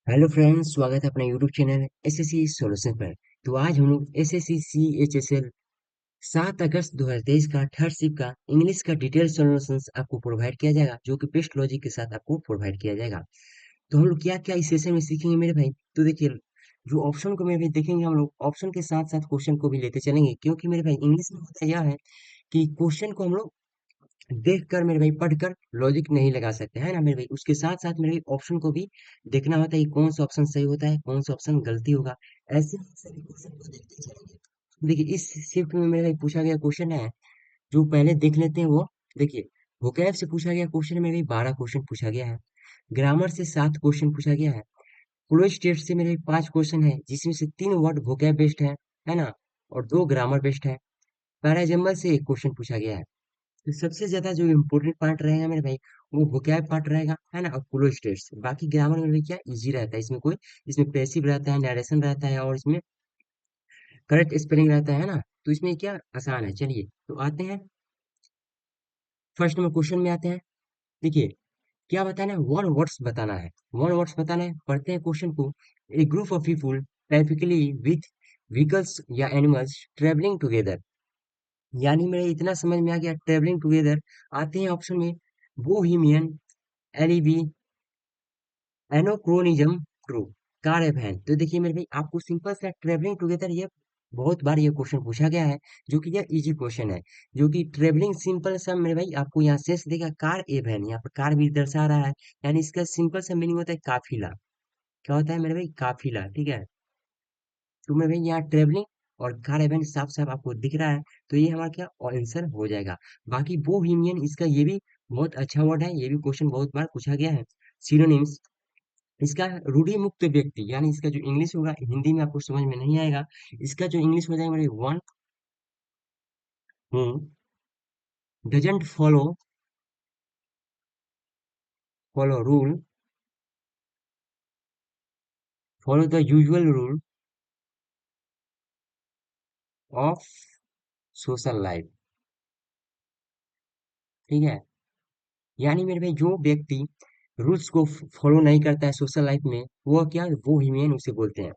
Hello friends, स्वागत है अपने यूट्यूब चैनल एसएससी सॉल्यूशन पर। तो आज हम लोग एसएससी सीएचएसएल 7 अगस्त 2023 का थर्ड शिफ्ट का इंग्लिश का डिटेल सॉल्यूशंस आपको प्रोवाइड किया जाएगा, जो कि बेस्ट लॉजिक के साथ आपको प्रोवाइड किया जाएगा। तो हम लोग क्या क्या इस सेशन में सीखेंगे मेरे भाई, तो देखिए, जो ऑप्शन को मेरे भाई देखेंगे, हम लोग ऑप्शन के साथ साथ क्वेश्चन को भी लेते चलेंगे, क्योंकि मेरे भाई इंग्लिश में होता यह है कि क्वेश्चन को हम लोग देख कर मेरे भाई पढ़कर लॉजिक नहीं लगा सकते है ना मेरे भाई। उसके साथ साथ मेरे भाई ऑप्शन को भी देखना होता है कि कौन सा ऑप्शन सही होता है, कौन सा ऑप्शन गलती होगा। ऐसे ही सभी क्वेश्चन को देखते चलेंगे। देखिए, इस शिफ्ट में मेरे भाई पूछा गया क्वेश्चन है, जो पहले देख लेते हैं वो। देखिए, वोकैब से पूछा गया क्वेश्चन में भी 12 क्वेश्चन पूछा गया है। ग्रामर से 7 क्वेश्चन पूछा गया है। क्लोज टेस्ट से मेरे 5 क्वेश्चन है, जिसमें से 3 वर्ड वोकैब बेस्ड है ना, और 2 ग्रामर बेस्ड है। पैराजम्बल से 1 क्वेश्चन पूछा गया है। तो सबसे ज्यादा जो इम्पोर्टेंट पार्ट रहेगा मेरे भाई, वो वोकैब पार्ट रहेगा, है ना, और क्लोज टेस्ट। बाकी ग्रामर में भी क्या इजी रहता है, इसमें कोई, इसमें पैसिव रहता है, नरेशन रहता है, और इसमें करेक्ट स्पेलिंग रहता है ना। तो इसमें क्या आसान है। चलिए तो आते हैं फर्स्ट में, क्वेश्चन में आते हैं। देखिए, क्या बताना है, वन वर्ड्स बताना है। वन वर्ड्स बताना है, पढ़ते हैं क्वेश्चन को। A group of people typically with vehicles या एनिमल्स ट्रेवलिंग टुगेदर। यानी मेरे इतना समझ में आ गया, ट्रेवलिंग टुगेदर। आते हैं ऑप्शन में, बोहिमियन, एलिवी, एनोक्रोनिज्म, ट्रू, कार है वैन। तो देखिए मेरे भाई, आपको सिंपल सा ट्रेवलिंग टुगेदर, ये बहुत बार ये क्वेश्चन पूछा गया है, जो कि यह इजी क्वेश्चन है। जो कि ट्रेवलिंग सिंपल सा मेरे भाई, आपको यहाँ सेंस देगा, कार ए वैन, यहाँ पर कार भी दर्शा रहा है। यानी इसका सिंपल सा मीनिंग होता है काफिला। क्या होता है मेरे भाई, काफिला, ठीक है। तो मेरे भाई यहाँ ट्रेवलिंग और कार इवेंट साफ साफ आपको दिख रहा है, तो ये हमारा क्या आंसर हो जाएगा। बाकी बोहेमियन, इसका ये भी बहुत अच्छा वर्ड है, ये भी क्वेश्चन बहुत बार पूछा गया है। सिनोनिम्स, इसका रूढ़ि मुक्त व्यक्ति, यानी इसका जो इंग्लिश होगा, हिंदी में आपको समझ में नहीं आएगा। इसका जो इंग्लिश हो जाएगा मेरे, one who doesn't follow rule, follow the usual rule of social life, ठीक है। यानी मेरे भाई, जो व्यक्ति रूल्स को फॉलो नहीं करता है सोशल लाइफ में, वो क्या, वो ह्यूमन उसे बोलते हैं।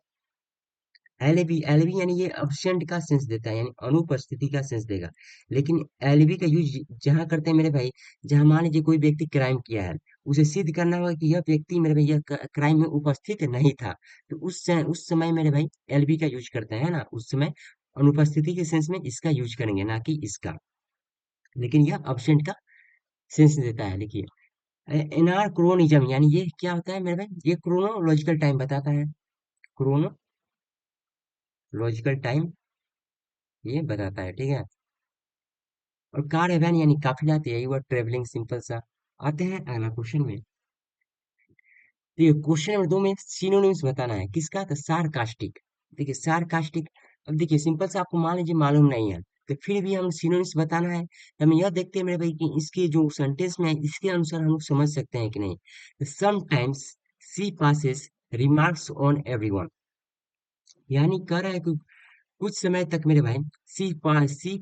एलबी, एलबी यानी ये अब्सेंट का सेंस देता है, यानी अनुपस्थिति का सेंस देगा। लेकिन एलबी का यूज जहां करते हैं मेरे भाई, जहां मान लीजिए कोई व्यक्ति क्राइम किया है, उसे सिद्ध करना होगा कि यह व्यक्ति मेरे भाई, यह क्राइम में उपस्थित नहीं था। तो उस समय मेरे भाई एलबी का यूज करते हैं ना, उस समय अनुपस्थिति के सेंस में इसका यूज करेंगे, ना कि इसका। लेकिन यह अब्सेंट का सेंस देता है। देखिए, एनाक्रोनिज्म, यानी ये क्या होता है मेरे भाई, ये क्रोनोलॉजिकल टाइम बताता है। क्रोनोलॉजिकल टाइम ये बताता है, ठीक है। और कार वैन यानी काफिला, तो यही हुआ ट्रेवलिंग, सिंपल सा। आते हैं अगला क्वेश्चन में। तो ये क्वेश्चन नंबर 2 में सिनोनिम्स बताना है, किसका, तो सारकास्टिक। देखिए सारकास्टिक, अब देखिए सिंपल सा, आपको मान लीजिए मालूम नहीं है, तो फिर भी हम सिनोनिम्स बताना है, तो हम यह देखते हैं मेरे भाई कि इसके जो सेंटेंस में है, इसके अनुसार हम लोग समझ सकते हैं कि नहीं। Sometimes she passes remarks on everyone, यानी कह रहा है कि कुछ समय तक मेरे भाई, she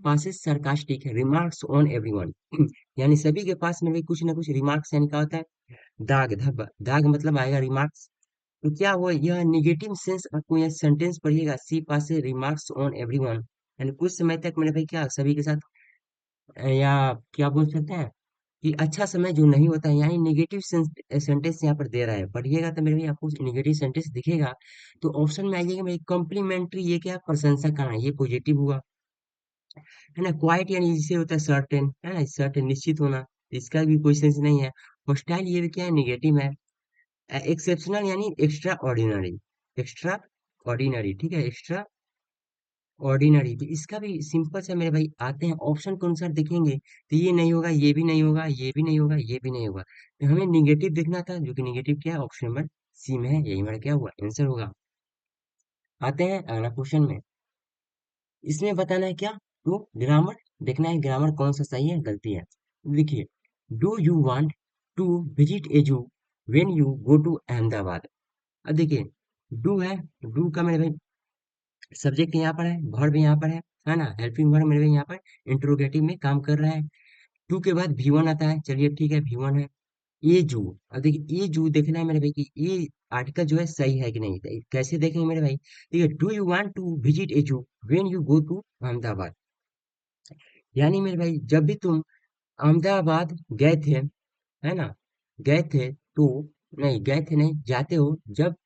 passes sarcastic remarks on everyone. यानी सभी के पास मेरे भाई कुछ ना कुछ रिमार्क्स, यानी क्या होता है, दाग धब्बा, दाग मतलब आएगा रिमार्क्स। तो क्या हुआ, यह निगेटिव सेंस, आपको यह सेंटेंस पढ़िएगा, सी पासेस रिमार्क्स ऑन एवरीवन, यानी कुछ समय तक मेरे भाई क्या सभी के साथ, या क्या बोल सकते हैं कि अच्छा समय जो नहीं होता है, यानी नेगेटिव सेंटेंस यहाँ पर दे रहा है। पढ़िएगा तो मेरे भी आपको नेगेटिव सेंटेंस दिखेगा। तो ऑप्शन में आइएगा मेरे, कॉम्प्लीमेंट्री, ये क्या, प्रशंसा करना, ये पॉजिटिव हुआ, है ना। क्वाइट यानी जिसे होता है सर्टेन, है ना, सर्टेन निश्चित होना, इसका भी कोई सेंस नहीं है। हॉस्टाइल, ये भी क्या है, निगेटिव है। एक्सेप्शनल यानी एक्स्ट्रा ऑर्डिनरी, एक्स्ट्रा ऑर्डिनरी, ठीक है, एक्स्ट्रा ऑर्डिनरी, तो इसका भी सिंपल से मेरे भाई आते हैं ऑप्शन के अनुसार देखेंगे, तो ये नहीं होगा, ये भी नहीं होगा, ये भी नहीं होगा, ये भी नहीं होगा। तो हमें निगेटिव देखना था, जो कि निगेटिव क्या है, ऑप्शन नंबर सी में है, यही हमारा क्या हुआ, आंसर होगा। आते हैं अगला क्वेश्चन में। इसमें बताना है क्या, तो ग्रामर देखना है, ग्रामर कौन सा सही है, गलती है। देखिए, do you want to visit a zoo when you go to Ahmedabad. अब देखिए, डू है, डू का मेरे भाई सब्जेक्ट यहाँ पर है, वर्ब यहाँ पर है ना, हेल्पिंग वर्ब मेरे यहाँ पर इंट्रोगेटिव में काम कर रहा है। टू के बाद भी वन आता है, चलिए ठीक है, भी वन है। ये जू। अब देखिए ये जू देखना है मेरे भाई कि ये आर्टिकल जो है सही है कि नहीं, तो कैसे देखेंगे मेरे भाई, ठीक है, do you want to visit a zoo when you go to Ahmedabad. यानी मेरे भाई जब भी तुम अहमदाबाद गए थे, है ना, गए थे तो, नहीं गए थे नहीं, जाते हो, जब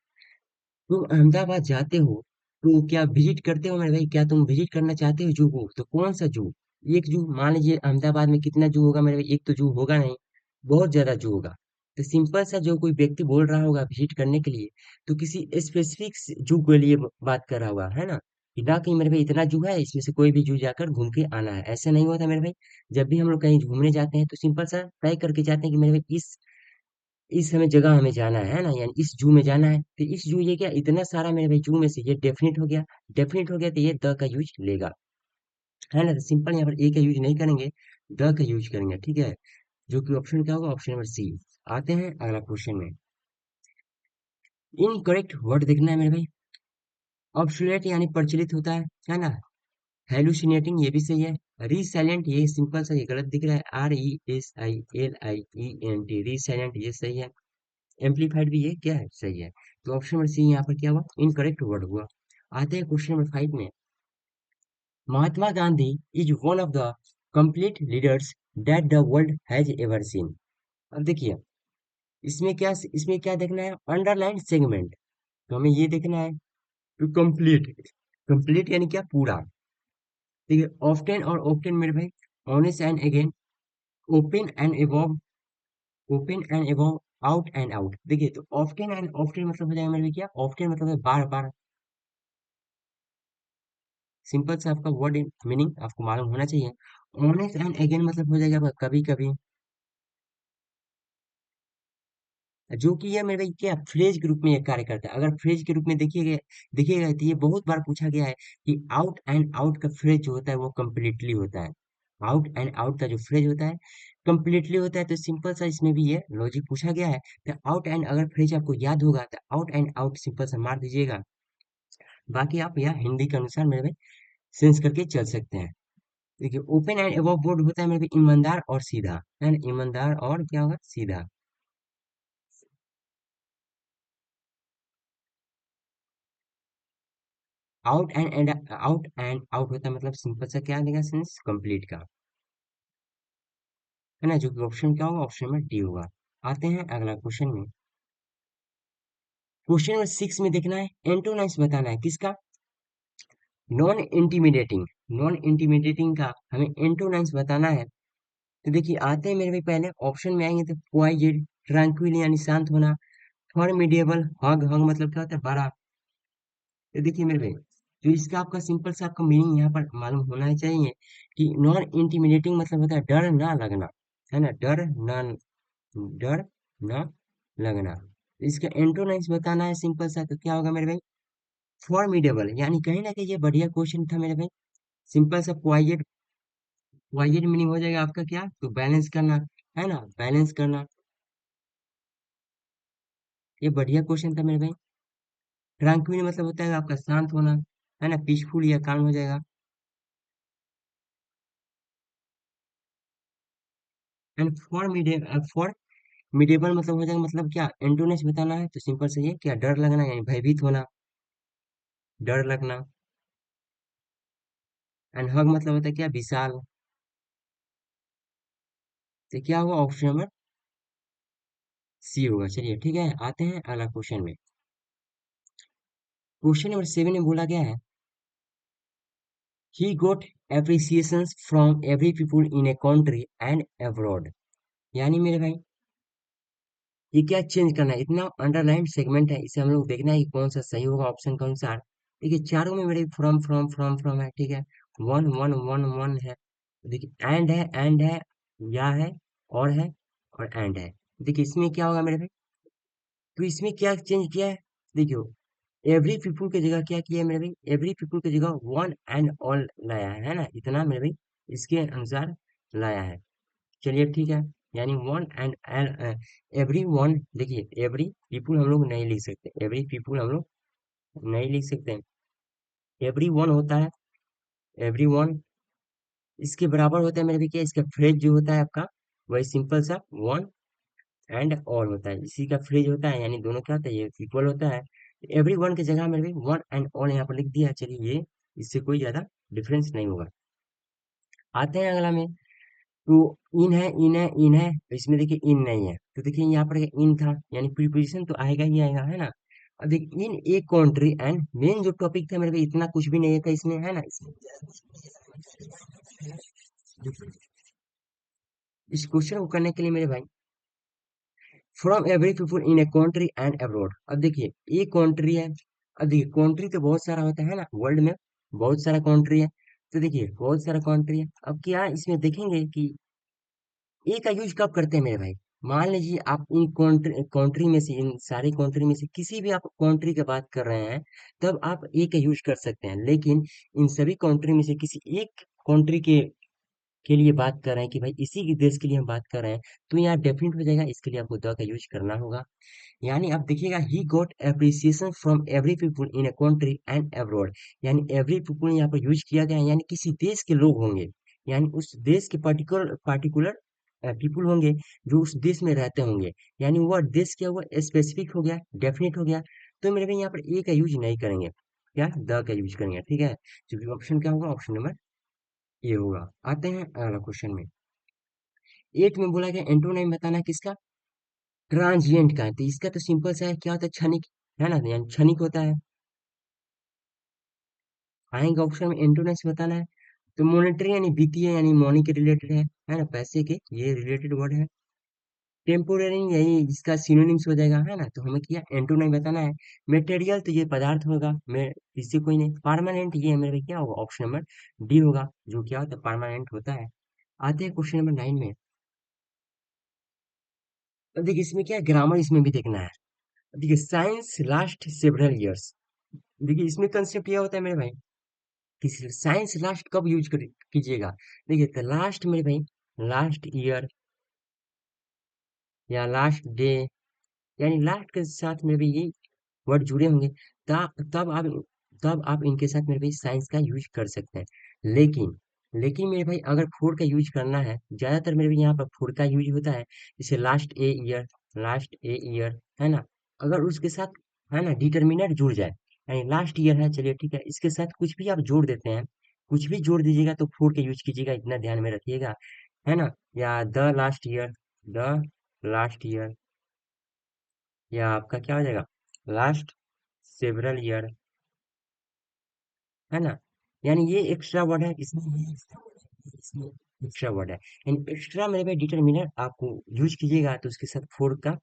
तुम अहमदाबाद जाते हो तो क्या विजिट करते हो मेरे भाई, क्या तुम विजिट करना चाहते हो जू को, तो कौन सा जू। एक जू मान लीजिए अहमदाबाद में कितना जू होगा मेरे भाई, एक तो जू होगा नहीं, बहुत ज्यादा जू होगा। तो सिंपल सा जो कोई व्यक्ति बोल रहा होगा विजिट करने के लिए, तो किसी स्पेसिफिक जू के लिए बात कर रहा होगा, है ना, कि ना कहीं मेरे भाई इतना जू है इसमें से कोई भी जू जाकर घूम के आना है, ऐसा नहीं होता मेरे भाई। जब भी हम लोग कहीं घूमने जाते हैं तो सिंपल सा तय करके जाते हैं कि मेरे भाई इस हमें जगह हमें जाना है ना, यानी इस जू में जाना है, तो इस जू ये क्या इतना सारा मेरे भाई जू में से ये डेफिनेट हो गया, डेफिनेट हो गया तो ये द का यूज लेगा, है ना, तो सिंपल यहाँ पर ए का यूज नहीं करेंगे, द का यूज करेंगे, ठीक है, जो कि ऑप्शन क्या होगा, ऑप्शन नंबर सी। आते हैं अगला क्वेश्चन में। इनकरेक्ट वर्ड देखना है मेरे भाई। ऑब्सोलेट यानी प्रचलित होता है ना। हेलुसिनेटिंग ये भी सही है। रीसाइलेंट ये सिंपल सा ये गलत दिख रहा है, RESILIENT, रीसाइलेंट ये सही है। एम्पलीफाइड भी ये क्या है, सही है। तो ऑप्शन नंबर सी यहाँ पर क्या हुआ, इनकरेक्ट वर्ड हुआ। आते हैं क्वेश्चन नंबर 5 में। Mahatma Gandhi is one of the complete leaders that the world has ever seen. अब देखिए इसमें क्या देखना है, अंडरलाइन सेगमेंट, तो हमें ये देखना है टू कंप्लीट। कंप्लीट यानी क्या, पूरा। ठीक है, ऑफ्टन और ऑफ्टन मेरे भाई, honest and again, open and above, open and above, out and out. देखिए तो ऑफ्टन एंड ऑफ्टन मतलब हो जाएगा मेरे भाई क्या, ऑफ्टन मतलब है बार बार। सिंपल से आपका वर्ड मीनिंग आपको मालूम होना चाहिए। ऑनेस्ट एंड अगेन मतलब हो जाएगा कभी कभी, जो कि ये मेरे भाई क्या फ्रेज के रूप में ये कार्य करता है। अगर फ्रेज के रूप में देखिएगा, देखिएगा तो ये बहुत बार पूछा गया है कि आउट एंड आउट का फ्रेज जो होता है वो कम्प्लीटली होता है। आउट एंड आउट का जो फ्रेज होता है कम्प्लीटली होता है, तो सिंपल सा इसमें भी ये लॉजिक पूछा गया है। तो आउट एंड अगर फ्रेज आपको याद होगा तो आउट एंड आउट सिंपल सा मार दीजिएगा। बाकी आप यहाँ हिंदी के अनुसार मेरे भाई सेंस करके चल सकते हैं। देखिए ओपन एंड अबव बोर्ड होता है मेरे भाई ईमानदार और सीधा, है ना, ईमानदार और क्या होगा, सीधा। आउट एंड आउट होता है मतलब सिंपल सा क्या देगा, सेंस कंप्लीट का, है ना, जो कि ऑप्शन क्या होगा, ऑप्शन में डी होगा। आते हैं अगला क्वेश्चन में। क्वेश्चन नंबर 6 में देखना है, एंटोनाइम्स बताना है किसका, नॉन इंटिमिडेटिंग। नॉन इंटिमिडेटिंग का हमें एंटोनाइम्स बताना है। तो देखिए आते हैं मेरे भाई, पहले ऑप्शन में आएंगे तो क्वाइटेड, ट्रैंक्विल यानी शांत होना, फॉर्मिडेबल, हग, हग मतलब क्या होता है, बड़ा। तो देखिए मेरे भाई जो इसका आपका सिंपल सा आपका मीनिंग यहाँ पर मालूम होना चाहिए कि नॉन इंटिमिडेटिंग मतलब होता है डर ना लगना, है ना, डर ना लगना। इसका एंटोनाइम्स बताना है सिंपल सा, तो क्या होगा मेरे भाई, फॉर्मिडेबल, यानी कहीं ना कहीं ये बढ़िया क्वेश्चन था मेरे भाई। सिंपल सा क्वाइट, क्वाइट मीनिंग हो जाएगा आपका क्या, तो बैलेंस करना, है ना, बैलेंस करना। ये बढ़िया क्वेश्चन था मेरे भाई। ट्रैंक्विल मतलब होता है आपका शांत होना, है ना, पीसफुल या काम हो जाएगा। एंड फॉर्मिडेबल मतलब हो जाएगा, मतलब क्या एंटोनिम्स बताना है, तो सिंपल से ये क्या, डर लगना यानी भयभीत होना, डर लगना। एंड हग मतलब होता है क्या, विशाल। तो क्या होगा, ऑप्शन नंबर सी होगा। चलिए ठीक है, आते हैं अगला क्वेश्चन में। क्वेश्चन नंबर 7 में बोला गया है, he got appreciations from every people in a country and abroad। यानी मेरे भाई ये क्या चेंज करना है, इतना अंडरलाइन सेगमेंट है, इसे हम लोग देखना है कि कौन सा सही होगा ऑप्शन के अनुसार। देखिए चारों में मेरे फ्रॉम फ्रॉम फ्रॉम फ्रॉम है, ठीक है, वन वन वन वन है, देखिए एंड है, या है, और है, और एंड है। देखिए इसमें क्या होगा मेरे भाई, तो इसमें क्या चेंज किया है, देखियो एवरी पीपुल की जगह क्या किया है मेरे भाई, एवरी पीपुल की जगह वन एंड ऑल लाया है ना, इतना मेरे भाई इसके अनुसार लाया है। चलिए ठीक है, यानी वन एंड एवरी वन, देखिए एवरी पीपुल हम लोग नहीं लिख सकते, एवरी पीपुल हम लोग नहीं लिख सकते, एवरी वन होता है, एवरी वन इसके बराबर होता है मेरे भी क्या, इसका फ्रेज जो होता है आपका वही सिंपल सा वन, एंड ऑल होता है, इसी का फ्रेज होता है, यानी दोनों क्या होता है, ये इक्वल होता है। एवरी वन की जगह मैंने वन एंड ऑल यहाँ पर लिख दिया, चलिए ये इससे कोई ज्यादा डिफरेंस नहीं होगा। आते हैं अगला में। तो इन है, इन है, इन है, तो इसमें देखिए इन नहीं है, तो देखिए यहाँ पर इन था, यानी प्रीपोजिशन तो आएगा ही आएगा, है ना। अब देखिए इन ए कंट्री एंड, मेन जो टॉपिक था मेरे भाई इतना कुछ भी नहीं था इसमें, है ना, इसमें इस क्वेश्चन को करने के लिए मेरे भाई, from every people in a country and abroad. अब देखिए ये कंट्री है, अब देखिए कंट्री तो बहुत सारा होता है ना, वर्ल्ड में बहुत सारा कंट्री है, तो देखिए बहुत सारा कंट्री है। अब क्या इसमें देखेंगे कि ए का यूज कब करते हैं मेरे भाई, मान लीजिए आप इन कंट्री कंट्री में से, इन सारी कंट्री में से किसी भी आप कंट्री की बात कर रहे हैं, तब आप ए का यूज कर सकते हैं। लेकिन इन सभी कंट्री में से किसी एक कंट्री के लिए बात कर रहे हैं कि भाई इसी के देश के लिए हम बात कर रहे हैं, तो यहाँ डेफिनेट हो जाएगा, इसके लिए आपको द का यूज करना होगा। यानी आप देखिएगा, he got appreciation from every people in a country and abroad, यानी एवरी पीपल यहाँ पर यूज किया गया है, यानी किसी देश के लोग होंगे, यानी उस देश के पर्टिकुलर पर्टिकुलर पीपल होंगे जो उस देश में रहते होंगे, यानी वह देश क्या हुआ, स्पेसिफिक हो गया, डेफिनेट हो गया। तो मेरे भाई यहाँ पर ए का यूज नहीं करेंगे, क्या द का यूज करेंगे, ठीक है। जो ऑप्शन क्या होगा, ऑप्शन नंबर ए होगा। आते हैं अगला क्वेश्चन में। एट में बोला गया एंटोनिम बताना है किसका, ट्रांजिएंट का है। तो इसका तो सिंपल सा है, क्या होता है, क्षणिक, है ना, यानी क्षणिक होता है। आएंगे ऑप्शन में एंटोनिम्स बताना है। तो मॉनेटरी यानी वित्तीय, यानी मनी के रिलेटेड है ना, पैसे के, ये रिलेटेड वर्ड है। टेम्पोररी यही इसका सिनोनिम्स हो जाएगा, है ना, तो हमें क्या एंटोनिम बताना है। मटेरियल तो ये पदार्थ होगा, मैं इससे कोई नहीं। परमानेंट ये मेरे क्या होगा, ऑप्शन नंबर डी होगा, जो क्या होता है, परमानेंट होता है। आते हैं क्वेश्चन नंबर 9 में। अब देखिए इसमें क्या है, ग्रामर इसमें भी देखना है। अब देखिए साइंस लास्ट सेवरल इयर्स, देखिए इसमें कंसेप्ट ये होता है मेरे भाई, कि साइंस लास्ट कब यूज कीजिएगा। देखिए तो लास्ट मेरे भाई, लास्ट ईयर या लास्ट डे, यानी लास्ट के साथ में भी ये वर्ड जुड़े होंगे, तब आप, तब आप इनके साथ मेरे भाई साइंस का यूज कर सकते हैं। लेकिन लेकिन मेरे भाई अगर फोर का यूज करना है, ज्यादातर मेरे भाई यहाँ पर फोर का यूज होता है, जैसे last a year, last a year, है ना। अगर उसके साथ, है ना, डिटर्मिनेंट जुड़ जाए, यानी लास्ट ईयर है, चलिए ठीक है, इसके साथ कुछ भी आप जोड़ देते हैं, कुछ भी जोड़ दीजिएगा तो फोर का यूज कीजिएगा, इतना ध्यान में रखिएगा, है ना। या the last year, the last year, या आपका क्या हो जाएगा, लास्ट सेवरल ईयर, है ना। यानी ये एक्स्ट्रा वर्ड है, इसमें ये एक्स्ट्रा वर्ड है, इसमें एक्स्ट्रा वर्ड है, यानी एक्स्ट्रा मेरे भाई डिटर्मिनर आपको यूज कीजिएगा तो उसके साथ फोर का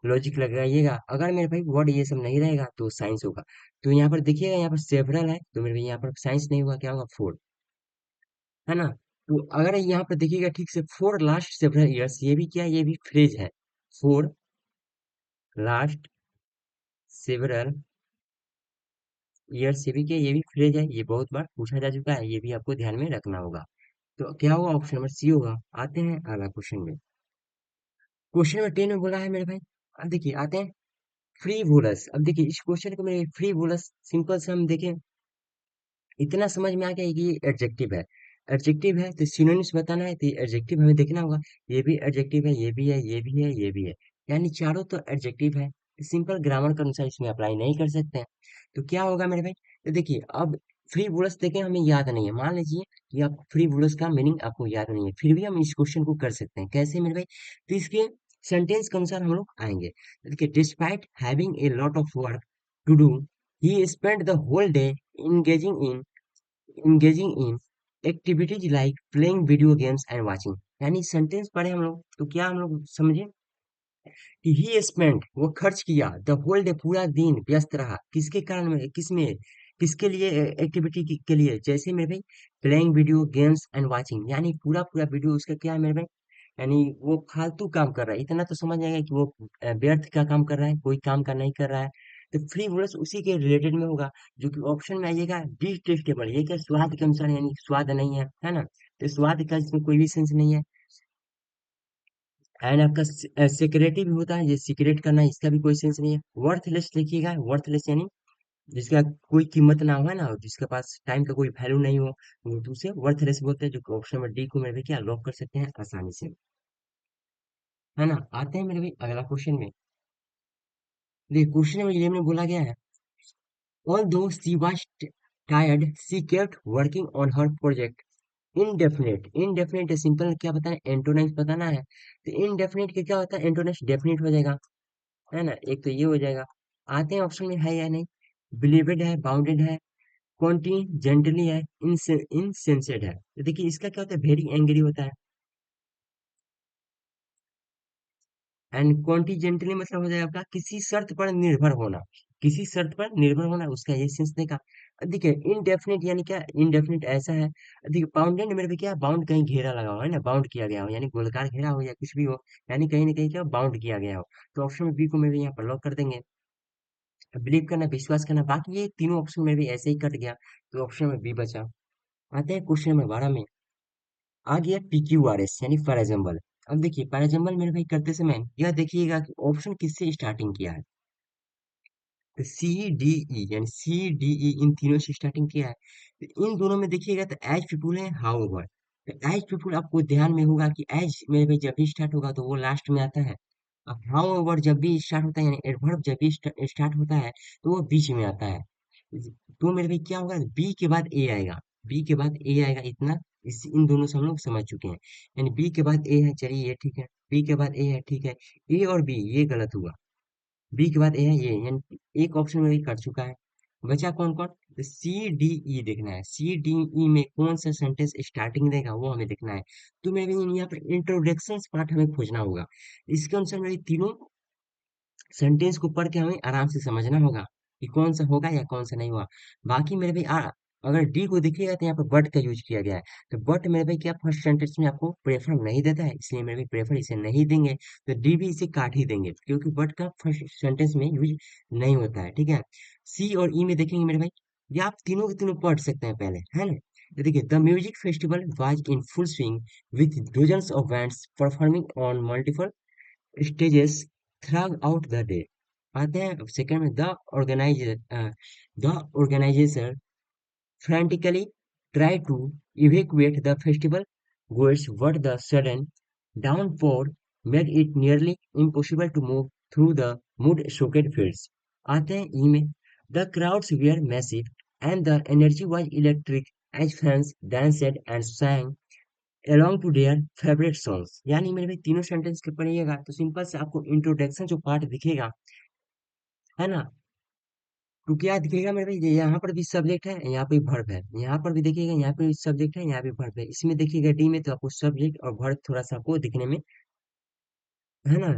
लॉजिक लगाइएगा। अगर मेरे भाई वर्ड ये सब नहीं रहेगा तो साइंस होगा। तो यहाँ पर देखिएगा, यहाँ पर सेवरल है, तो मेरे भाई यहाँ पर साइंस नहीं हुआ, क्या होगा, फोर, है ना। तो अगर यहाँ पर देखिएगा ठीक से, फोर लास्ट सेवरल ईयर्स, ये भी क्या है, ये भी फ्रेज है, फोर लास्ट सेवरल ईयर से भी क्या, ये भी फ्रेज है, ये बहुत बार पूछा जा चुका है, ये भी आपको ध्यान में रखना होगा। तो क्या होगा, ऑप्शन नंबर सी होगा। आते हैं अगला क्वेश्चन में। क्वेश्चन नंबर 10 में बोला है मेरे भाई, अब देखिए आते हैं फ्री वोलस। अब देखिए इस क्वेश्चन को मेरे फ्री वोलस सिंपल से हम देखें, इतना समझ में आ गया कि ये एडजेक्टिव है। एडजेक्टिव है तो सिनोनिम्स बताना है, तो एडजेक्टिव हमें देखना होगा, ये भी एडजेक्टिव है, ये भी है, ये भी है, ये भी है, यानी चारों तो एडजेक्टिव है। सिंपल ग्रामर के अनुसार इसमें अप्लाई नहीं कर सकते हैं। तो क्या होगा मेरे भाई, तो देखिए अब फ्री वुलस देखें, हमें याद नहीं है, मान लीजिए कि आप फ्री वुलस का मीनिंग आपको याद नहीं है, फिर भी हम इस क्वेश्चन को कर सकते हैं, कैसे मेरे भाई, तो इसके सेंटेंस के अनुसार हम लोग आएंगे। तो देखिए despite having a lot of work to do, he spent the whole day engaging in engaging in activities like playing video games and watching। यानी सेंटेंस पढ़े हम लोग तो क्या हम लोग समझे कि ही स्पेंट, वो खर्च किया, द होल डे, पूरा दिन व्यस्त रहा, किसके कारण में, किसमें, किसके लिए, एक्टिविटी के लिए, जैसे मेरे भाई playing video games and watching, यानी पूरा पूरा वीडियो उसका क्या है मेरे भाई, यानी वो फालतू काम कर रहा है, इतना तो समझ आएगा कि वो व्यर्थ का काम कर रहा है, कोई काम का नहीं कर रहा है। तो फ्री वर्ड्स उसी के रिलेटेड में होगा, जो कि ऑप्शन में आइएगा डिटेस्टेबल, ये क्या स्वाद के अनुसार, यानी स्वाद नहीं है ना, तो स्वाद का इसमें कोई भी सेंस नहीं है। एंड आपका सिक्योरिटी भी होता है, ये सीक्रेट करना, इसका भी कोई सेंस नहीं है। वर्थलेस लिखिएगा, वर्थलेस यानी जिसका कोई कीमत ना हो, है ना, जिसके पास टाइम का कोई वैल्यू नहीं हो, वो दूसरे वर्थलेस बोलते हैं, जो ऑप्शन नंबर डी को मैं भी क्या लॉक कर सकते हैं आसानी से। है ना। आते हैं मेरे भाई अगला क्वेश्चन में। देखिए क्वेश्चन में ये में बोला गया है, although she was tired she kept working on her project। Indefinite, indefinite simple क्या बताना है, एंटोनिम्स बताना है। तो इनडेफिनेट के क्या होता है, एंटोनिम्स डेफिनेट हो जाएगा, है ना। एक तो ये हो जाएगा। आते हैं ऑप्शन में, है या नहीं। बिलीवेड है, बाउंडेड है, कॉन्टिजेंटली है, इनसेंसेड है। तो देखिए इसका क्या होता है, वेरी एंग्री होता है। एंड कॉन्टिजेंटली मतलब हो जाएगा आपका किसी शर्त पर निर्भर होना, किसी शर्त पर निर्भर होना, उसका ये सेंस देगा। अब देखिए इनडेफिनिट यानी क्या, इनडेफिनिट ऐसा है। अब देखिए बाउंडेड मेरे पे क्या, बाउंड कहीं घेरा लगा हुआ है ना, बाउंड किया गया हो, यानी गोलकार घेरा हो या कुछ भी हो, यानी कहीं ना कहीं क्या बाउंड किया गया हो। तो ऑप्शन बी को मैं भी यहाँ पर लॉक कर देंगे। बिलीव करना, विश्वास करना, बाकी ये तीनों ऑप्शन में भी ऐसे ही कट गया, तो ऑप्शन में बी बचा। आते हैं क्वेश्चन नंबर 12 में। आ गया PQRS यानी फॉर एग्जाम्पल। अब देखिए फॉर एग्जाम्पल मेरे भाई करते समय यह देखिएगा कि ऑप्शन किससे स्टार्टिंग किया है। तो सी डी ई यानी सी डी ई इन तीनों से स्टार्टिंग किया है। तो इन दोनों में देखिएगा तो एज पीपुल है, हाउ ओवर। तो एज पीपुल आपको ध्यान में होगा कि एज मेरे भाई जब भी स्टार्ट होगा तो वो लास्ट में आता है। अब हाउ ओवर जब भी स्टार्ट होता है यानी एडवर्ब जब भी स्टार्ट होता है तो वो बीच में आता है। तो मेरे भाई क्या होगा, बी के बाद ए आएगा, बी के बाद ए आएगा, इतना इस इन दोनों से हम लोग समझ चुके हैं। यानी बी के बाद ए है, चलिए ये ठीक है, बी के बाद ए है, ठीक है। ए और बी ये गलत हुआ, बी के बाद ए है ये, यानी एक ऑप्शन में भी कट चुका है। बचा कौन कौन, तो सी डी ई देखना है, सी डी ई में कौन सा सेंटेंस स्टार्टिंग देगा वो हमें देखना है। तो मेरे यहाँ पर इंट्रोडक्शन पार्ट हमें खोजना होगा। इसके अनुसार मेरे तीनों सेंटेंस को पढ़ के हमें आराम से समझना होगा कि कौन सा होगा या कौन सा नहीं हुआ। बाकी मेरे भाई अगर डी को देखिएगा तो यहाँ पर बट का यूज किया गया है। तो बट मेरे भाई क्या फर्स्ट सेंटेंस में आपको प्रेफर नहीं देता है, इसलिए मेरे भाई प्रेफर इसे नहीं देंगे। तो डी भी इसे काट ही देंगे क्योंकि बट का फर्स्ट सेंटेंस में यूज नहीं होता है, ठीक है। सी और ई में देखेंगे मेरे भाई, ये आप तीनों के तीनों पढ़ सकते हैं पहले, है ना। तो देखिए the music festival was in full swing with dozens of bands performing on multiple stages throughout the day। आते हैं सेकंड में, the organizer frantically tried to evacuate the festival goers, but the sudden downpour made it nearly impossible to move through the mud-soaked fields। आते हैं ई में, the crowds were massive and the energy was electric as fans danced and sang along to their favorite songs। यानी मेरे भाई तीनों sentence के पढ़िएगा तो सिंपल से आपको इंट्रोडक्शन जो पार्ट दिखेगा, है ना। तो क्या दिखेगा मेरे भाई, यहाँ पर भी सब्जेक्ट है, यहाँ पे वर्ब है, यहाँ पर भी देखिएगा, यहाँ पे भी सब्जेक्ट है, यहाँ पे वर्ब है। इसमें देखिएगा डी में तो आपको सब्जेक्ट और वर्ब थोड़ा सा आपको दिखने में, है ना,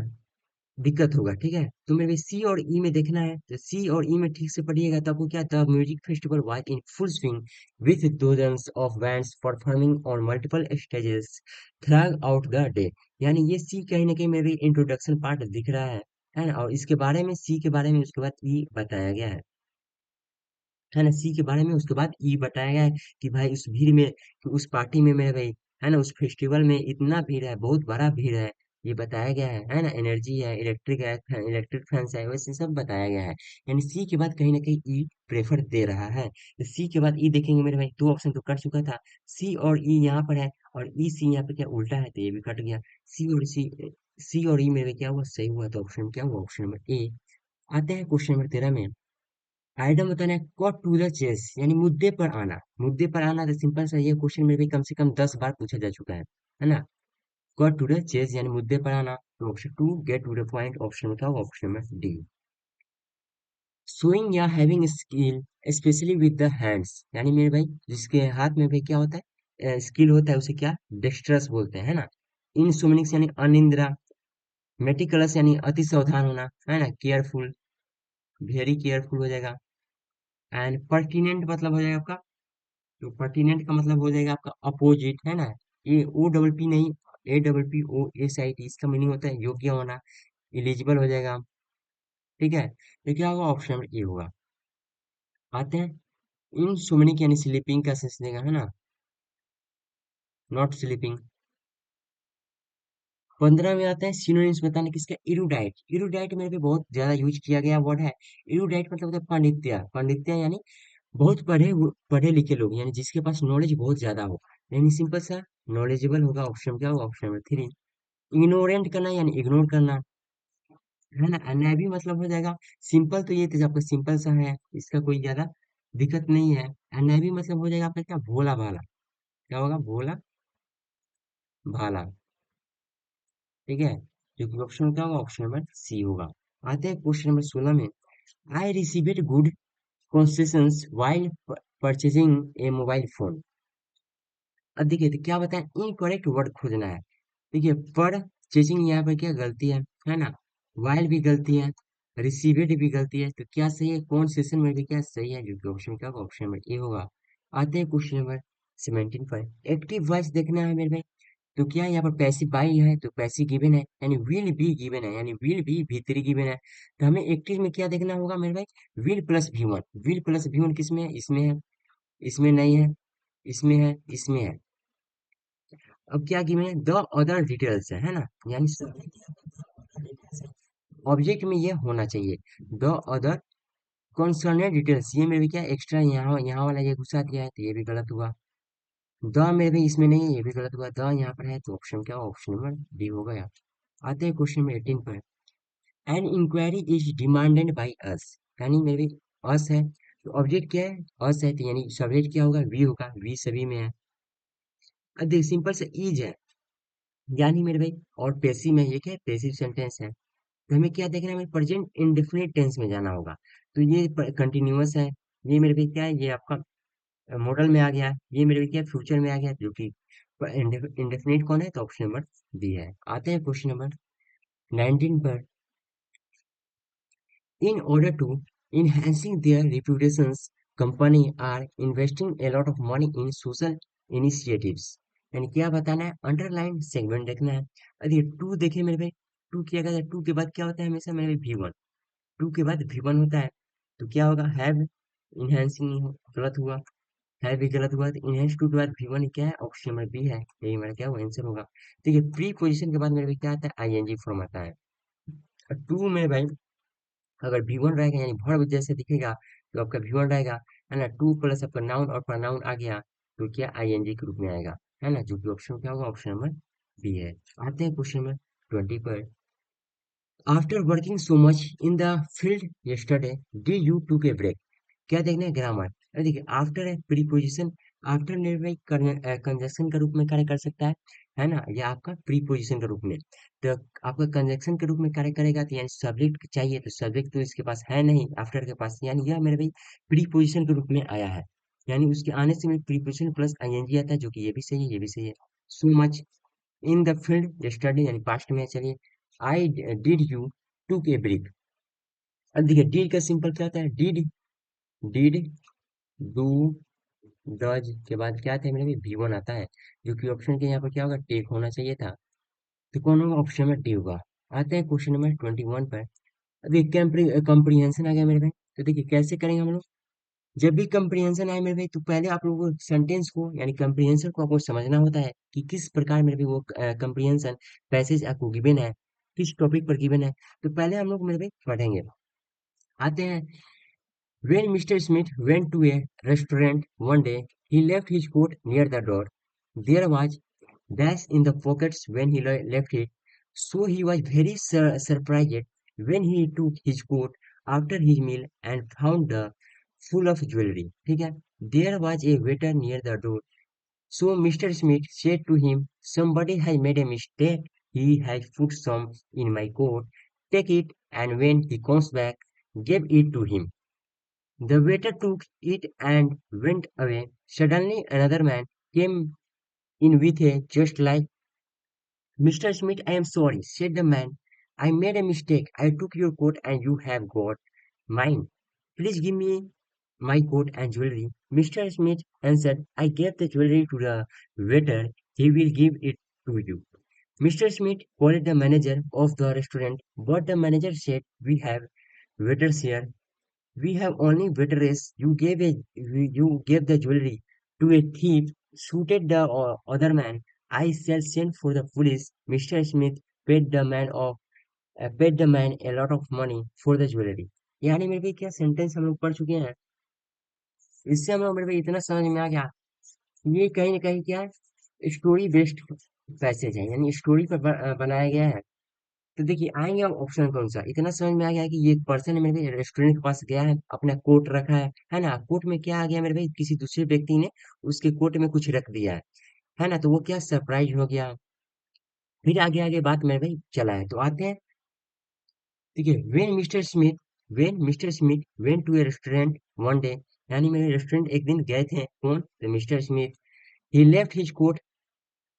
दिक्कत होगा, ठीक है। तो मेरे सी और ई में देखना है, तो सी और ई में ठीक से पढ़िएगा तो आपको क्या, the music festival was in full swing with dozens of bands performing on multiple stages through out the day. यानी ये सी कहीं ना कहीं मेरे इंट्रोडक्शन पार्ट दिख रहा है ना। और इसके बारे में, सी के बारे में उसके बाद ई बताया गया है ना। सी के बारे में उसके बाद ई बताया गया है कि भाई उस भीड़ में, कि उस पार्टी में मेरे भाई, है ना, उस फेस्टिवल में इतना भीड़ है, बहुत बड़ा भीड़ है, ये बताया गया है ना। एनर्जी है, इलेक्ट्रिक है, इलेक्ट्रिक फैंस है, वैसे सब बताया गया है। यानी सी के बाद कहीं ना कहीं ई प्रेफर दे रहा है। तो सी के बाद ई देखेंगे मेरे भाई, दो ऑप्शन तो कट चुका था, सी और ई यहाँ पर है, और ई सी यहाँ पे क्या उल्टा है तो ये भी कट गया। सी और ई मेरे क्या हुआ, सही हुआ, तो ऑप्शन क्या हुआ, ऑप्शन नंबर ए। आते हैं क्वेश्चन नंबर 13 में। आइटम होता है कॉट टू द चेस यानी मुद्दे पर आना, मुद्दे पर आना। तो सिंपल सा ये क्वेश्चन में भी कम से कम 10 बार पूछा जा चुका है ना। कॉट टू द चेस यानी मुद्दे पर आना, तो option to get to the point, option में क्या होगा, ऑप्शन में डी। शोइंग या having skill specially with the hands, यानी मेरे भाई जिसके हाथ में भाई क्या होता है, स्किल होता है, उसे क्या डेक्स्ट्रस बोलते हैं, है ना। इनसोमिनिक्स यानी अनिंद्रा, मेटिकुलस यानी अति सावधान होना, है ना, केयरफुल, वेरी केयरफुल हो जाएगा। एंड पर्टिनेंट मतलब हो जाएगा आपका, तो पर्टिनेंट का मतलब हो जाएगा आपका अपोजिट, है ना। ये ओ डबल पी नहीं, APPOSIT, इसका मीनिंग होता है योग्य होना, एलिजिबल हो जाएगा, ठीक है। तो क्या होगा, ऑप्शन नंबर ए होगा। आते हैं इन सोमनिक यानी स्लीपिंग का सेंस देगा, है ना, नॉट स्लीपिंग। 15 में आता है सिनोनिम्स बताने किसका, इरुडाइट। इरुडाइट मेरे पे बहुत ज्यादा यूज किया गया वर्ड है। इरुडाइट मतलब होता है पांडित्य, पांडित्य यानी बहुत पढ़े लिखे लोग, यानी जिसके पास नॉलेज बहुत ज्यादा हो, यानी सिंपल सा नॉलेजेबल होगा। ऑप्शन क्या होगा, ऑप्शन नंबर थ्री। इग्नोरेंट करना यानी इग्नोर करना, है ना। अनैबी मतलब हो जाएगा, सिंपल तो ये थे आपका सिंपल सा है, इसका कोई ज्यादा दिक्कत नहीं है। अनैबी मतलब हो जाएगा आपका क्या, भोला भाला। क्या होगा, भोला भाला। ठीक है, जो कि ऑप्शन क्या होगा, ऑप्शन नंबर सी होगा। आते हैं क्वेश्चन नंबर 16 में। I received good concessions while purchasing a mobile phone। अब देखिए तो क्या बताएं, इनकरेक्ट वर्ड खोजना है। देखिए पर चेजिंग यहाँ पर क्या गलती है ना। वाइल भी गलती है, रिसीवेड भी गलती है, तो क्या सही है, कौन सेशन में भी क्या सही है, जो कि ऑप्शन क्या होगा, ऑप्शन नंबर ए होगा। आते हैं क्वेश्चन नंबर 17 पर। एक्टिव वॉइस देखना है मेरे भाई। तो क्या यहाँ पर पैसिव बाई है, तो पैसिव गिवन है, यानी विल बी गिवन है, यानी विल बी भीतरी गिवन है। तो हमें एक्टिव में क्या देखना होगा मेरे भाई, will plus v one. Will plus v one किसमें है, इसमें है, इसमें नहीं है, इसमें है, इसमें है। अब क्या गिवन है, द अदर डिटेल्स है ना, यानी ऑब्जेक्ट में ये होना चाहिए, द अदर कंसर्नेड डिटेल्स। ये मेरे भी क्या एक्स्ट्रा यहाँ यहाँ वाला ये घुसा दिया है, तो ये भी गलत हुआ। द मेरे भी इसमें नहीं है, ये भी गलत हुआ। द यहाँ पर है, तो ऑप्शन क्या, ऑप्शन नंबर डी हो गया। आते हैं क्वेश्चन नंबर 18 पर। An inquiry is demanded by us, यानी मेरे भी अस है, तो ऑब्जेक्ट क्या है, अस है, तो यानी सब्जेक्ट क्या होगा, वी होगा, वी सभी में है। अब देख सिंपल से इज है, यानी मेरे भाई, और पेसिव में ये क्या है, पेसिव सेंटेंस है। तो हमें क्या देखना है, हमें प्रेजेंट इंडेफिनिट टेंस में जाना होगा। तो ये कंटिन्यूअस है, ये मेरे भाई क्या है, ये आपका मॉडल में आ गया, ये मेरे भाई क्या फ्यूचर में आ गया, जो कि इंडेफिनिट कौन है, तो ऑप्शन नंबर डी है। आते हैं क्वेश्चन नंबर 19 पर। In order to enhancing their reputations, company are investing a lot of money in social initiatives। यानी क्या बताना है, अंडरलाइन सेगमेंट देखना है। अरे टू देखे मेरे भाई, टू किया गया, टू के बाद क्या होता है हमेशा मेरे वी वन, टू के बाद वी वन होता है। तो क्या होगा, हैव, इनहेंसिंग नहीं हो, गलत हुआ, है भी गलत हुआ, तो इनहेंस टू के बाद वी वन क्या है, ऑप्शन नंबर बी है, यही हमारा क्या वो आंसर होगा। देखिए प्री पोजिशन के बाद मेरे भाई क्या आता है, आईएनजी फॉर्म आता है। और टू में भाई अगर V1 रहेगा यानी वर्ब जैसे दिखेगा, तो आपका V1 रहेगा, है ना। टू प्लस आपका नाउन और प्रोनाउन आ गया, तो क्या आईएनजी के रूप में आएगा, है ना, जो कि ऑप्शन क्या होगा, ऑप्शन नंबर बी है। आते हैं क्वेश्चन नंबर 20 पर। After working so much in the field yesterday did you took a break. क्या देखना है, ग्रामर। अरे देखिए आफ्टर है प्रीपोजिशन, आफ्टर निर्णय कंजक्शन का रूप में कार्य कर सकता है ना, या आपका प्रीपोजिशन के रूप में। तो आपका कंजक्शन के रूप में कार्य करेगा, तो यानी सब्जेक्ट चाहिए, तो सब्जेक्ट तो इसके पास है नहीं आफ्टर के पास, यानी यह मेरे भाई प्रीपोजिशन के रूप में आया है, यानी उसके आने से मेरे प्रीपोजिशन प्लस आईएनजी आता है, जो कि ये भी सही है, ये भी सही है। सो much in the field yesterday यानी पास्ट में है। चलिए, I did you took a break. अब देखिए डिड का सिंपल क्या होता है, डिड, डिड डू, डज के बाद क्या था मेरे भी वी वन आता है, जो कि ऑप्शन के यहाँ पर क्या होगा, टेक होना चाहिए था। तो कौन होगा, ऑप्शन में डी होगा। आते हैं क्वेश्चन नंबर 21 पर। अभी कंप्रीहेंशन आ गया मेरे भाई। तो देखिए कैसे करेंगे हम लोग, जब भी कंप्रीहेंशन आए मेरे भाई, तो पहले आप लोगों को सेंटेंस को यानी कंप्रीहेंशन को आपको समझना होता है कि किस प्रकार मेरे भाई वो कंप्रीहेंशन पैसेज आपको गिवन है, किस टॉपिक पर गिवन है। तो पहले हम लोग मेरे भाई पढ़ेंगे। आते हैं। When Mr. Smith went to a restaurant one day, he left his coat near the door. There was dash in the pockets when he left it, so he was very surprised when he took his coat after his meal and found the full of jewelry. ठीक है? There was a waiter near the door, so Mr. Smith said to him, "Somebody has made a mistake. He has put some in my coat. Take it, and when he comes back, give it to him." The waiter took it and went away. Suddenly another man came in with a just like Mr. Smith. "I am sorry," said the man. "I made a mistake. I took your coat and you have got mine. Please give me my coat and jewelry." Mr. Smith answered, "I gave the jewelry to the waiter. He will give it to you." Mr. Smith called the manager of the restaurant, but the manager said, "We have waiters here. We have only waitresses. You gave the jewelry to a thief," shouted the other man. "I shall send for the police." Mr. Smith paid the man of paid the man a lot of money for the jewelry। यानी मेरे भाई क्या sentence हम लोग पढ़ चुके हैं, इससे हम लोग मेरे भाई इतना समझ में आ गया, ये कहीं ना कहीं क्या है, स्टोरी बेस्ड पैसेज है यानी स्टोरी पर बनाया गया है। तो देखिए आएंगे हम ऑप्शन कौन सा, इतना समझ में आ गया कि ये एक पर्सन है मेरे भाई रेस्टोरेंट के पास गया है, अपना कोट रखा है ना, कोट में क्या आ गया मेरे भाई, किसी दूसरे व्यक्ति ने उसके कोट में कुछ रख दिया है ना, तो वो क्या सरप्राइज हो गया। फिर आगे आगे बात मेरे भाई चला है, तो आते हैं। ठीक है, when Mister Smith went to a restaurant one day, यानी मेरे रेस्टोरेंट एक दिन गए थे कौन, तो Mister Smith. He left his coat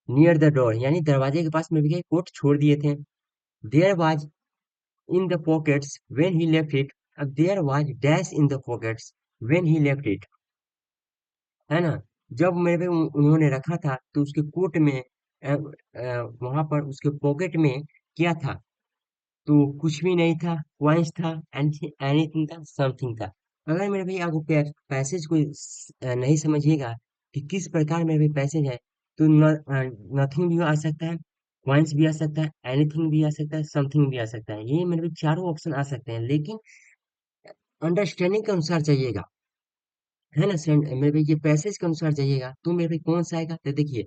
near the door, यानी दरवाजे के पास में भी कोट छोड़ दिए थे। There was in the pockets when he left it, अब there was dash in the pockets when he left it, है ना। जब मेरे उन्होंने रखा था तो उसके कोट में वहां पर उसके पॉकेट में क्या था, तो कुछ भी नहीं था, कॉइन्स था, एनीथिंग था, समथिंग था। अगर मेरे भाई आपको पैसेज को नहीं समझिएगा कि किस प्रकार मेरे भाई पैसेज है, तो नथिंग भी आ सकता है, कॉइन्स भी आ सकता है, एनीथिंग भी आ सकता है, समथिंग भी आ सकता है, ये मेरे भाई चारों ऑप्शन आ सकते हैं, लेकिन अंडरस्टैंडिंग के अनुसार जाइएगा, है ना। मेरे भाई ये पैसेज के अनुसार जाइएगा तो मेरे भाई कौन सा आएगा, तो देखिए,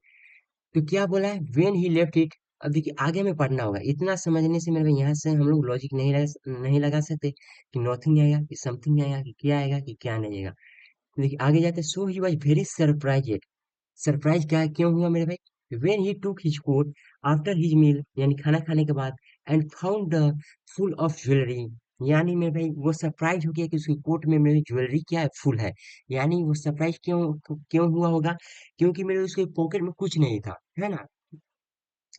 तो क्या बोला है, व्हेन ही लेफ्ट इट। अब देखिए आगे में पढ़ना होगा, इतना समझने से मेरे भाई यहाँ से हम लोग लॉजिक नहीं लगा सकते कि नॉथिंग आएगा कि समथिंग आएगा कि क्या आएगा कि क्या नहीं आएगा। देखिए आगे जाते, so he was very surprise, surprise क्या क्यों हुआ मेरे भाई, when he took his coat after his meal, यानी खाना खाने के बाद, and found the full of jewellery, यानी मेरे भाई वो सरप्राइज हो गया कि उसके कोट में मेरी ज्वेलरी क्या है, फुल है। यानी वो सरप्राइज क्यों क्यों हुआ होगा, क्योंकि मेरे उसके पॉकेट में कुछ नहीं था, है ना।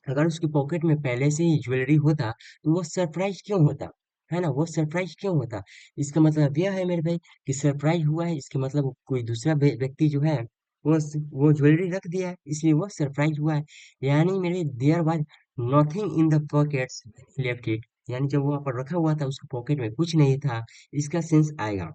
अगर उसके पॉकेट में पहले से ही ज्वेलरी होता तो वो सरप्राइज क्यों होता, है ना, वो सरप्राइज क्यों होता। इसका मतलब यह है मेरे भाई कि सरप्राइज हुआ है, इसके मतलब कोई दूसरा व्यक्ति जो है वो ज्वेलरी रख दिया है, इसलिए वो सरप्राइज हुआ है। यानी मेरे there was nothing in the pockets left it, यानी जब वो वहां पर रखा हुआ था उसके पॉकेट में कुछ नहीं था, इसका सेंस आएगा,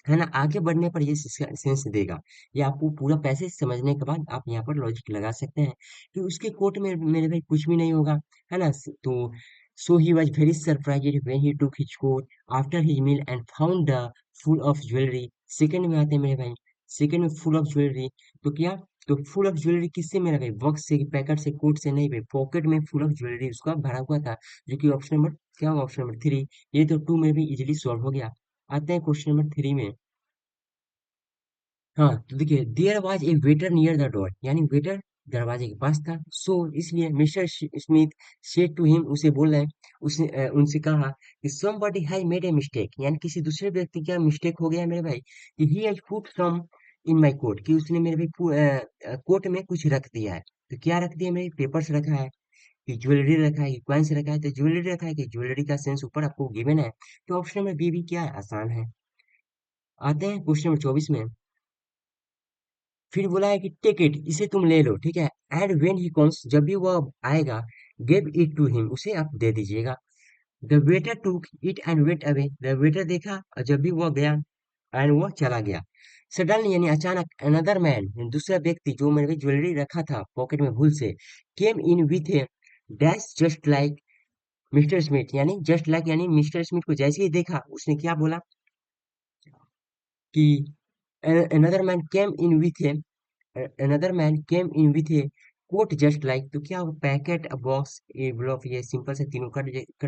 है ना। आगे बढ़ने पर ये सेंस देगा। ये आपको पूरा पैसे समझने के बाद आप यहाँ पर लॉजिक लगा सकते हैं कि उसके कोट में मेरे भाई कुछ भी नहीं होगा, है ना। तो so he was very surprised when he took his coat after his meal and found the full of jewellery. Second में आते हैं मेरे भाई, सेकंड में फुल ऑफ ज्वेलरी, तो क्या, तो फुल ऑफ ज्वेलरी किससे मेरा भाई, बॉक्स से, पैकेट से, कोट से नहीं भाई, पॉकेट में फुल ऑफ ज्वेलरी उसका भरा हुआ था, जो कि ऑप्शन नंबर क्या हुआ, ऑप्शन नंबर थ्री। ये तो टू में भी इजिली सॉल्व हो गया। आते हैं क्वेश्चन नंबर थ्री में। हाँ, तो देखिए, there was a waiter near the door, यानी वेटर दरवाजे के पास था, सो इसलिए Mister Smith said to him, उसे बोल रहे हैं, उसने उनसे कहा कि somebody has made a mistake, यानी किसी दूसरे व्यक्ति का मिस्टेक हो गया मेरे भाई, कि he has put some in my coat, कि उसने मेरे भाई कोट में कुछ रख दिया है। तो क्या रख दिया मेरे, पेपर्स रखा है कि ज्वेलरी रखा है कि कॉइन्स रखा है, तो ज्वेलरी रखा है कि ज्वेलरी का सेंस ऊपर आपको गिवन है, तो ऑप्शन नंबर बी भी क्या है, आसान है। आते हैं क्वेश्चन नंबर 24 में। फिर बोला है कि टेक इट, इसे तुम ले लो, ठीक है। एंड व्हेन ही कम्स, जब भी वह आएगा, गिव इट टू हिम, उसे आप दे दीजिएगा। द वेटर टूक it and went away, the waiter देखा और जब भी वह गया एंड वह चला गया। सडनली यानी अचानक, अनदर मैन, दूसरा व्यक्ति जो मेरे ज्वेलरी रखा था पॉकेट में भूल से, came in with a dash just like mister Smith, यानी जस्ट लाइक, यानी मिस्टर स्मिथ को जैसे ही देखा उसने क्या बोला कि another man came in with a, another man came in with a coat just like, तो क्या पैकेट बॉक्स एनवलप, ये सिंपल से तीनों कट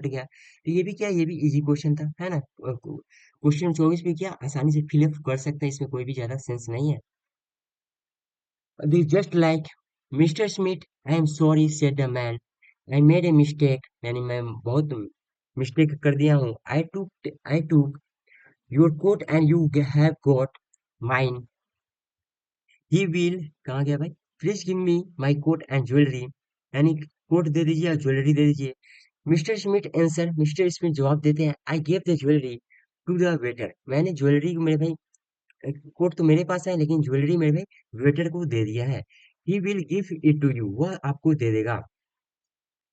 गया, तो ये भी क्या, ये भी इजी क्वेश्चन था, है ना। क्वेश्चन 24 भी क्या आसानी से फिलअप कर सकते हैं, इसमें कोई भी ज्यादा सेंस नहीं है। Just like mister Smith, I am sorry said the man, I made a mistake, यानी मैं बहुत मिस्टेक कर दिया हूँ, I took your coat and you have got mine, he will, कहाँ गया भाई, please give me my coat and jewellery, यानी कोट दे दीजिए और ज्वेलरी दे दीजिए। Mister Smith answer, Mister Smith जवाब देते हैं, I give the jewellery to the waiter, मैंने ज्वेलरी मेरे भाई, कोट तो मेरे पास है लेकिन ज्वेलरी मेरे भाई वेटर को दे दिया है। He will give it to you, वह आपको दे देगा।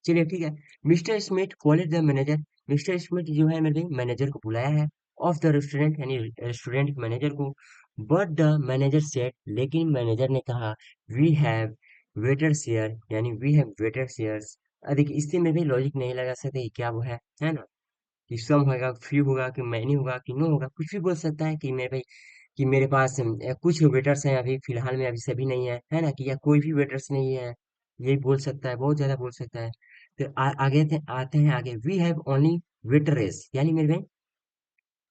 चलिए ठीक है। Mister Smith called the manager, Mister Smith जो है मेरे मैनेजर को बुलाया है, ऑफ द रेस्टोरेंट, यानी रेस्टोरेंट के मैनेजर को। बट द मैनेजर सेड, लेकिन मैनेजर ने कहा, वी हैव वेटर शेयर, यानी वी हैव वेटर शेयर्स। देखिए इससे में भी लॉजिक नहीं लगा सकते कि क्या वो है ना, कि सम होगा, फ्यू होगा, कि मैनी होगा, कि नो होगा, कुछ भी बोल सकता है कि मेरे भाई, कि मेरे पास कुछ वेटर्स हैं, अभी फिलहाल में अभी सभी नहीं है, है ना, कि या कोई भी वेटर्स नहीं है, यही बोल सकता है, बहुत ज्यादा बोल सकता है। तो आगे आते हैं आगे, we have only waitresses, यानी मेरे भाई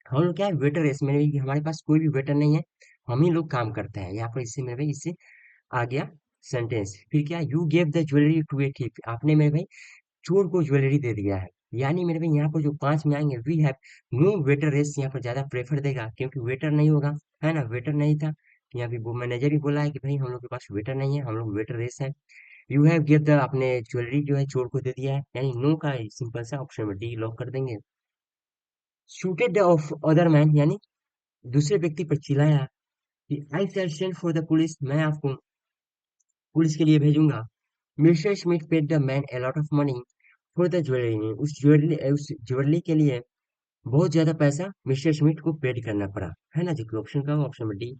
हम लोग क्या है, वेटर रेस, मेरे भाई हमारे पास कोई भी वेटर नहीं है, हम ही लोग काम करते हैं यहाँ पर। इससे मेरे भाई, इससे आ गया सेंटेंस। फिर क्या, you gave the jewellery to a thief, आपने मेरे भाई चोर को ज्वेलरी दे दिया है। यानी मेरे भाई यहाँ पर जो पांच में आएंगे, we have no waitresses, यहाँ पर ज्यादा प्रेफर देगा क्योंकि वेटर नहीं होगा, है ना, वेटर नहीं था। यहाँ भी वो मैनेजर भी बोला है कि भाई हम लोग के पास वेटर नहीं है, हम लोग वेटर रेस है। यू हैव गिव द, आपने ज्वेलरी जो है चोर को दे दिया है, यानी नो का सिंपल सा ऑप्शन में डी लॉक कर देंगे। शूटेड ऑफ अदर मैन, यानी दूसरे व्यक्ति पर चिल्लाया कि आई शैल सेंड फॉर द पुलिस, मैं आपको पुलिस के लिए भेजूंगा। Mister Smith paid the man a lot of money for the jewellery, उस ज्वेलरी के लिए बहुत ज्यादा पैसा मिस्टर स्मिथ को पेड करना पड़ा, है ना, जो कि ऑप्शन का ऑप्शन में डी।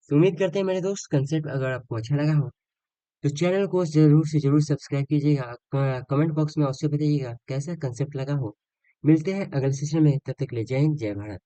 तो उम्मीद करते हैं मेरे दोस्त, कंसेप्ट अगर आपको अच्छा लगा हो तो चैनल को जरूर से जरूर सब्सक्राइब कीजिएगा, कमेंट बॉक्स में अवश्य बताइएगा कैसा कंसेप्ट लगा हो। मिलते हैं अगले सेशन में, तब तक के लिए जय हिंद जय भारत।